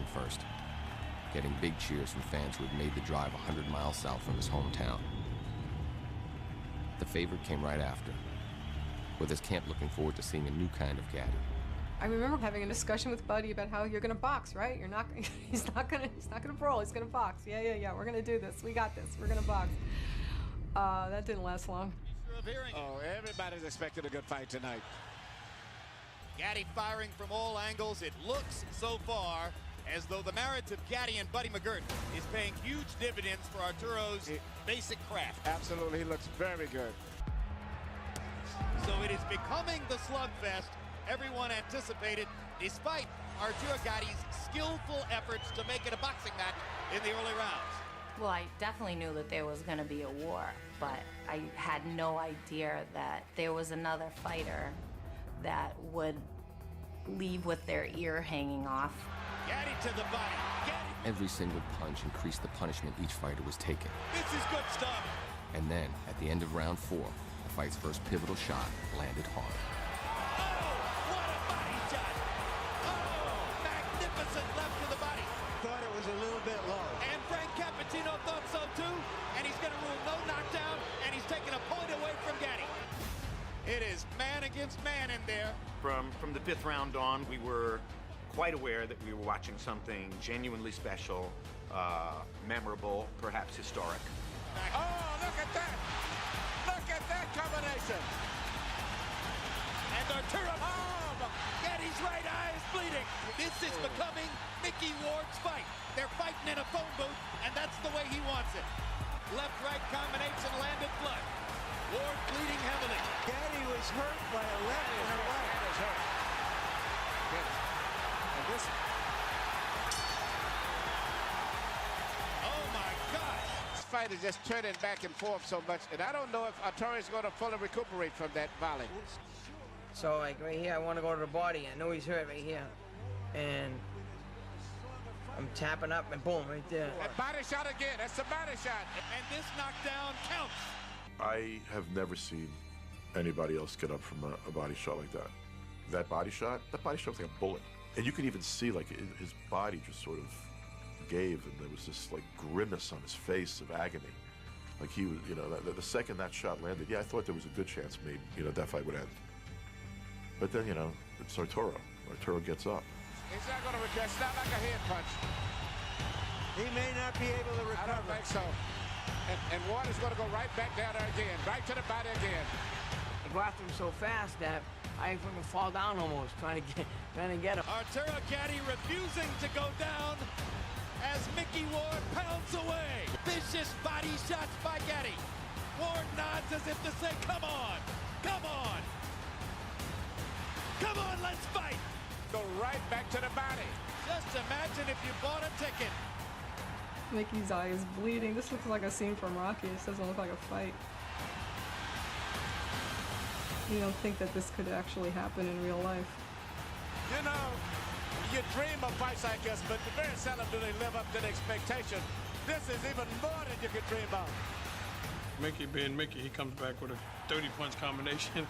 ring first, getting big cheers from fans who had made the drive 100 miles south from his hometown. The favorite came right after, with his camp looking forward to seeing a new kind of Gaddy. I remember having a discussion with Buddy about how you're gonna box, right? You're not. He's not gonna brawl. He's gonna box. Yeah. We're gonna do this. We got this. We're gonna box. That didn't last long. Oh, everybody's expecting a good fight tonight. Gaddy firing from all angles. It looks so far as though the marriage of Gaddy and Buddy McGirt is paying huge dividends for Arturo's basic craft. Absolutely, he looks very good. So it is becoming the slugfest everyone anticipated, despite Arturo Gaddy's skillful efforts to make it a boxing match in the early rounds. Well, I definitely knew that there was going to be a war, but I had no idea that there was another fighter that would leave with their ear hanging off. Gaddy to the body. Gaddy. Every single punch increased the punishment each fighter was taking. This is good stuff. And then, at the end of round 4, the fight's first pivotal shot landed hard. Oh, what a body shot. Oh, magnificent left to the body. Thought it was a little bit low. And Frank Cappuccino thought so too. And he's going to rule no knockdown, and he's taking a point away from Gaddy. It is man against man in there. From the 5th round on, we were quite aware that we were watching something genuinely special, memorable, perhaps historic. Oh, look at that! Look at that combination! And Arturo, Gaddy's right eye is bleeding. This is becoming Mickey Ward's fight. They're fighting in a phone booth, and that's the way he wants it. Left-right combination landed flush. Ward bleeding heavily. Gaddy was hurt by a left and a right. That is hurt. And this... Oh, my gosh. This fight is just turning back and forth so much, and I don't know if Arturo is going to fully recuperate from that volley. So, like, right here, I want to go to the body. I know he's hurt right here. And I'm tapping up, and boom, right there. And body shot again. That's a body shot. And this knockdown counts. I have never seen anybody else get up from a body shot like that. That body shot was like a bullet. And you could even see, like, his body just sort of gave, and there was this, like, grimace on his face of agony. Like, he was, you know, the second that shot landed, yeah, I thought there was a good chance maybe, you know, that fight would end. But then, you know, it's Arturo. Arturo gets up. He's not going to recover. It's not like a head punch. He may not be able to recover. I don't think so. And Ward is going to go right back down there again, right to the body again. I go after him so fast that I fucking fall down almost, trying to get him. Arturo Gaddy refusing to go down as Mickey Ward pounds away. Vicious body shots by Gaddy. Ward nods as if to say, come on, come on. Come on, let's fight. Go right back to the body. Just imagine if you bought a ticket. Mickey's eye is bleeding. This looks like a scene from Rocky. This doesn't look like a fight. You don't think that this could actually happen in real life. You know, you dream of fights like this, but very seldom do they live up to the expectation. This is even more than you could dream of. Mickey being Mickey, he comes back with a 30-punch combination.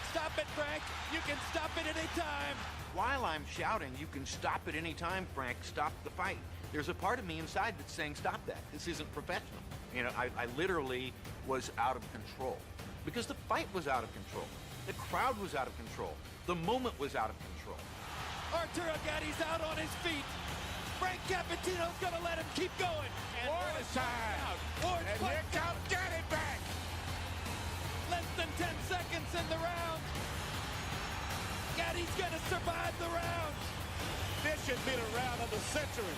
Stop it, Frank. You can stop it any time. While I'm shouting, you can stop at any time, Frank, stop the fight. There's a part of me inside that's saying, stop that. This isn't professional. You know, I literally was out of control because the fight was out of control. The crowd was out of control. The moment was out of control. Arturo Gaddy's out on his feet. Frank Cappuccino's gonna let him keep going. And Ward is time. Ward's And here comes Gaddy back. Less than 10 seconds in the round. Gaddy's gonna survive the round. This should be the round of the century.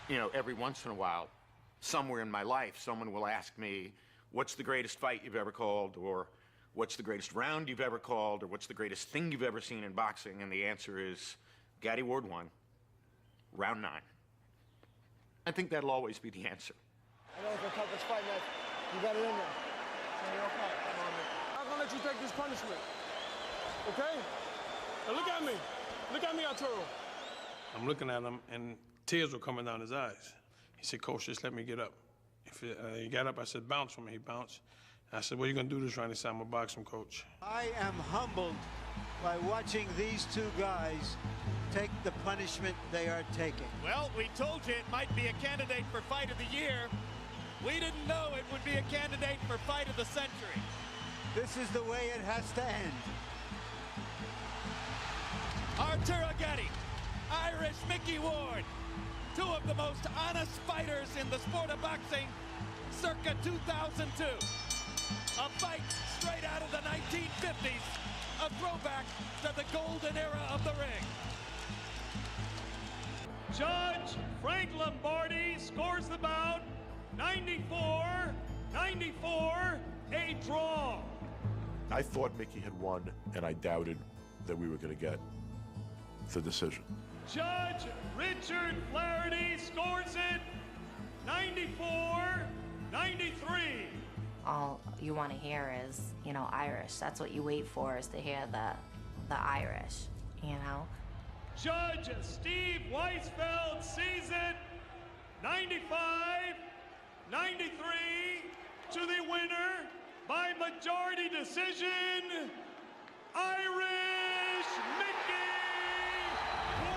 You know, every once in a while, somewhere in my life, someone will ask me, what's the greatest fight you've ever called? Or what's the greatest round you've ever called? Or what's the greatest thing you've ever seen in boxing? And the answer is, Gaddy Ward won, round 9. I think that'll always be the answer. I know it's the toughest fight, man. You got it in there. So you're okay. I'm gonna let you take this punishment. Okay? Now look at me. Look at me, Arturo. I'm looking at him, and tears were coming down his eyes. He said, Coach, just let me get up. He got up, I said, bounce for me. He bounced. I said, what are you going to do this round? He said, I'm a boxing coach. I am humbled by watching these two guys take the punishment they are taking. Well, we told you it might be a candidate for Fight of the Year. We didn't know it would be a candidate for Fight of the Century. This is the way it has to end. Arturo Gatti, Irish Mickey Ward, two of the most honest fighters in the sport of boxing, circa 2002. A fight straight out of the 1950s, a throwback to the golden era of the ring. Judge Frank Lombardi scores the bout 94-94, a draw. I thought Mickey had won, and I doubted that we were going to get the decision. Judge Richard Flaherty scores it 94-93. All you want to hear is, you know, Irish. That's what you wait for, is to hear the Irish, you know? Judge Steve Weisfeld sees it 95-93 to the winner by majority decision, Irish Mickey Ward.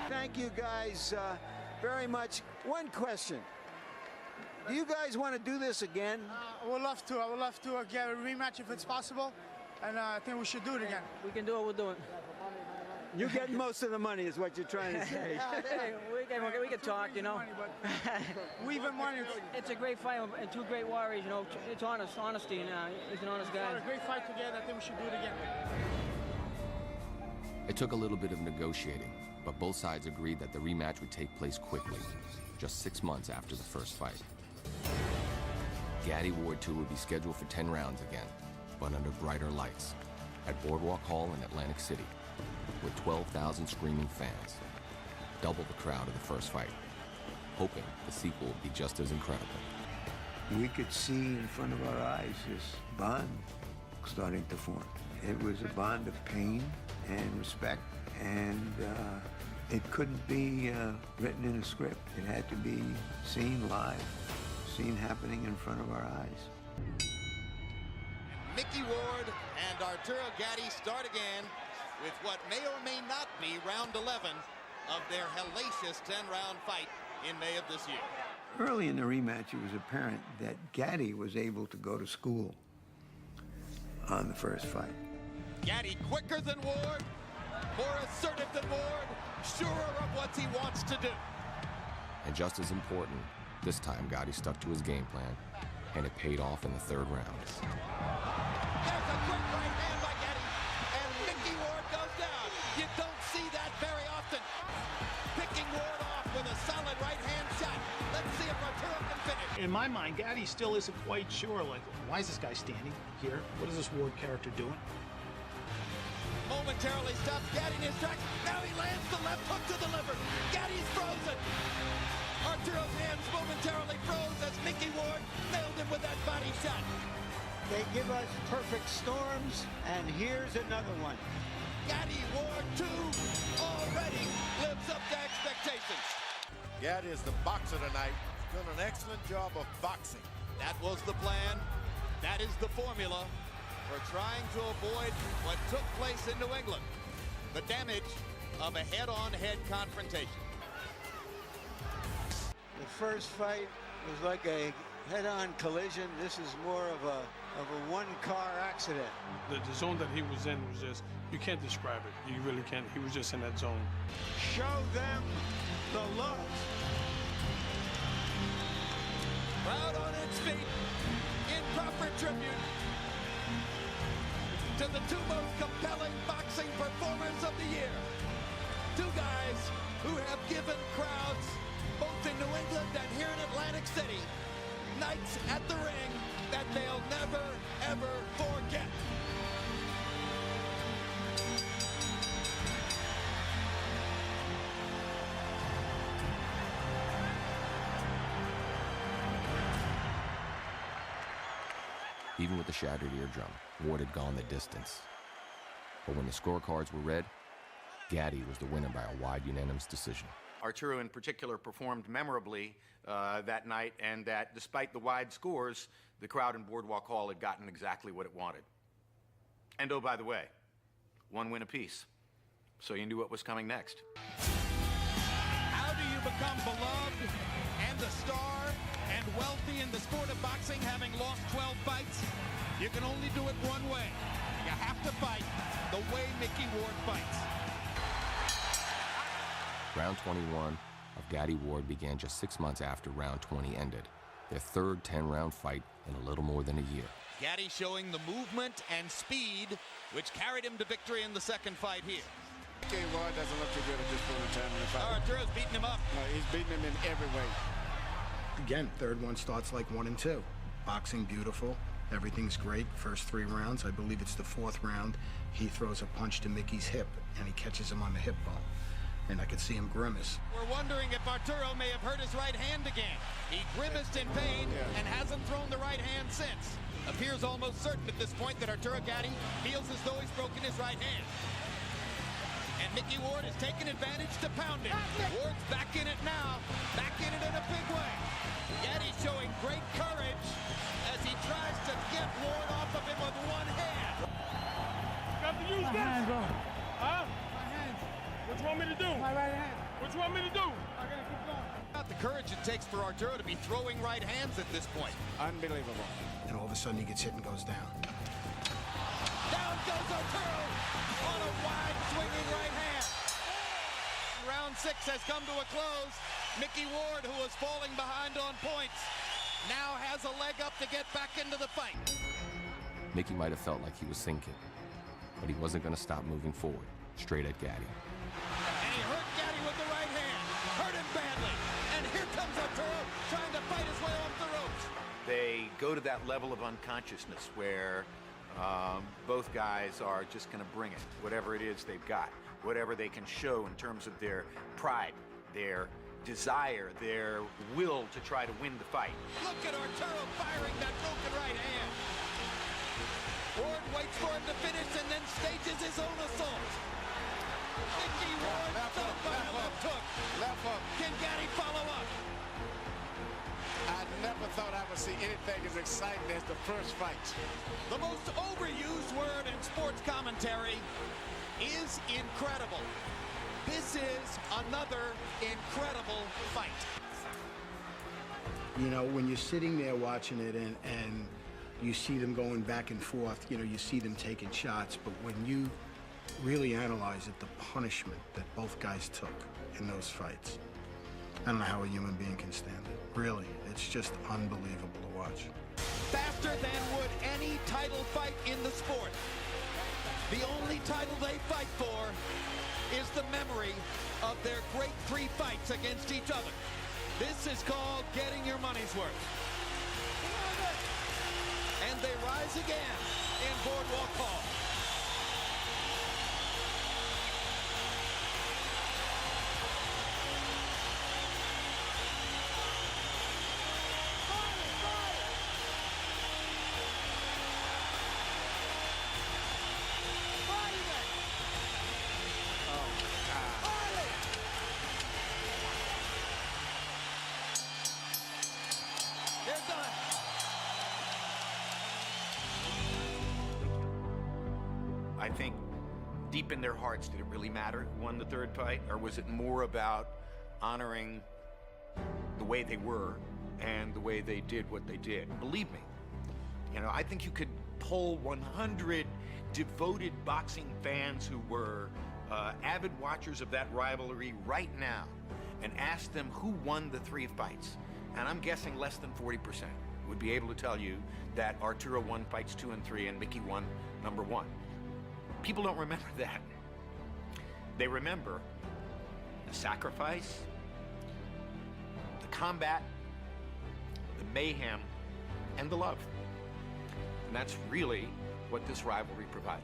Thank you guys very much. One question. Do you guys want to do this again? I would love to. I would love to get a rematch if it's possible. And I think we should do it again. We can do what we're doing. You're getting most of the money is what you're trying to say. Hey, we can talk, you know. Money, we've been wanting. It's a great fight and two great warriors, you know. It's honesty, and he's an honest guy. A great fight together. I think we should do it again. It took a little bit of negotiating, but both sides agreed that the rematch would take place quickly, just 6 months after the first fight. Gatti Ward 2 would be scheduled for 10 rounds again, but under brighter lights, at Boardwalk Hall in Atlantic City, with 12,000 screaming fans, double the crowd of the first fight, hoping the sequel would be just as incredible. We could see in front of our eyes this bond starting to form. It was a bond of pain and respect, and it couldn't be written in a script. It had to be seen live, seen happening in front of our eyes. Mickey Ward and Arturo Gatti start again with what may or may not be round 11 of their hellacious 10-round fight in May of this year. Early in the rematch, it was apparent that Gatti was able to go to school on the first fight. Gatti quicker than Ward, more assertive than Ward, surer of what he wants to do. And just as important, this time Gatti stuck to his game plan, and it paid off in the third round. There's a quick right hand by Gatti, and Mickey Ward goes down. You don't see that very often. Picking Ward off with a solid right hand shot. Let's see if Arturo can finish. In my mind, Gatti still isn't quite sure, like, why is this guy standing here? What is this Ward character doing? Momentarily stops Gatti in his tracks. Now he lands the left hook to the liver. Gatti's frozen. Arturo's hands momentarily froze as Mickey Ward nailed him with that body shot. They give us perfect storms, and here's another one. Gatti Ward 2 already lives up to expectations. Gatti is the boxer tonight. He's done an excellent job of boxing. That was the plan. That is the formula for trying to avoid what took place in New England. The damage of a head-on-head confrontation. The first fight was like a head-on collision. This is more of a one-car accident. The zone that he was in was just, you can't describe it. You really can't. He was just in that zone. Show them the love. Crowd on its feet in proper tribute to the two most compelling boxing performers of the year. Two guys who have given crowds, both in New England and here in Atlantic City, nights at the ring that they'll never, ever forget. Even with the shattered eardrum, Ward had gone the distance. But when the scorecards were read, Gatti was the winner by a wide unanimous decision. Arturo in particular performed memorably that night, and that despite the wide scores, the crowd in Boardwalk Hall had gotten exactly what it wanted. And oh, by the way, one win apiece. So you knew what was coming next. How do you become beloved and a star and wealthy in the sport of boxing, having lost 12 fights? You can only do it one way. You have to fight the way Mickey Ward fights. Round 21 of Gaddy Ward began just 6 months after round 20 ended, their third 10-round fight in a little more than a year. Gaddy showing the movement and speed, which carried him to victory in the second fight here. Mickey Ward doesn't look too good at this point in time in the fight. Arturo's beating him up. He's beating him in every way. Again, third one starts like 1 and 2. Boxing beautiful. Everything's great. First 3 rounds. I believe it's the 4th round. He throws a punch to Mickey's hip, and he catches him on the hip bone. And I could see him grimace. We're wondering if Arturo may have hurt his right hand again. He grimaced in pain and hasn't thrown the right hand since. Appears almost certain at this point that Arturo Gaddy feels as though he's broken his right hand. And Mickey Ward has taken advantage to pound it. Ward's back in it now, back in it in a big way. Gaddy showing great courage as he tries to get Ward off of him with one hand. Got to use this. Hands, bro. Huh? My hands. What you want me to do? My right hand. What you want me to do? I gotta keep going. About the courage it takes for Arturo to be throwing right hands at this point. Unbelievable. And all of a sudden he gets hit and goes down. Down goes Arturo on a wide swinging right hand. Round 6 has come to a close. Mickey Ward, who was falling behind on points, now has a leg up to get back into the fight. Mickey might have felt like he was sinking, but he wasn't going to stop moving forward, straight at Gaddy. And he hurt Gaddy with the right hand, hurt him badly. And here comes Arturo trying to fight his way off the ropes. They go to that level of unconsciousness where both guys are just going to bring it, whatever it is they've got, whatever they can show in terms of their pride, their desire, their will to try to win the fight. Look at Arturo firing that broken right hand. Ward waits for him to finish and then stages his own assault. Mickey Ward stopped by a left hook. Left hook. Can Gaddy follow up? I never thought I would see anything as exciting as the first fight. The most overused word in sports commentary is incredible. This is another incredible fight. You know, when you're sitting there watching it and you see them going back and forth, you know, you see them taking shots, but when you really analyze it, the punishment that both guys took in those fights, I don't know how a human being can stand it. Really, it's just unbelievable to watch. Faster than would any title fight in the sport. The only title they fight for is the memory of their great 3 fights against each other. This is called getting your money's worth. And they rise again in Boardwalk Hall. I think deep in their hearts, did it really matter who won the third fight? Or was it more about honoring the way they were and the way they did what they did? Believe me, you know, I think you could poll 100 devoted boxing fans who were avid watchers of that rivalry right now and ask them who won the 3 fights. And I'm guessing less than 40% would be able to tell you that Arturo won fights 2 and 3 and Mickey won number 1. People don't remember that. They remember the sacrifice, the combat, the mayhem, and the love. And that's really what this rivalry provided.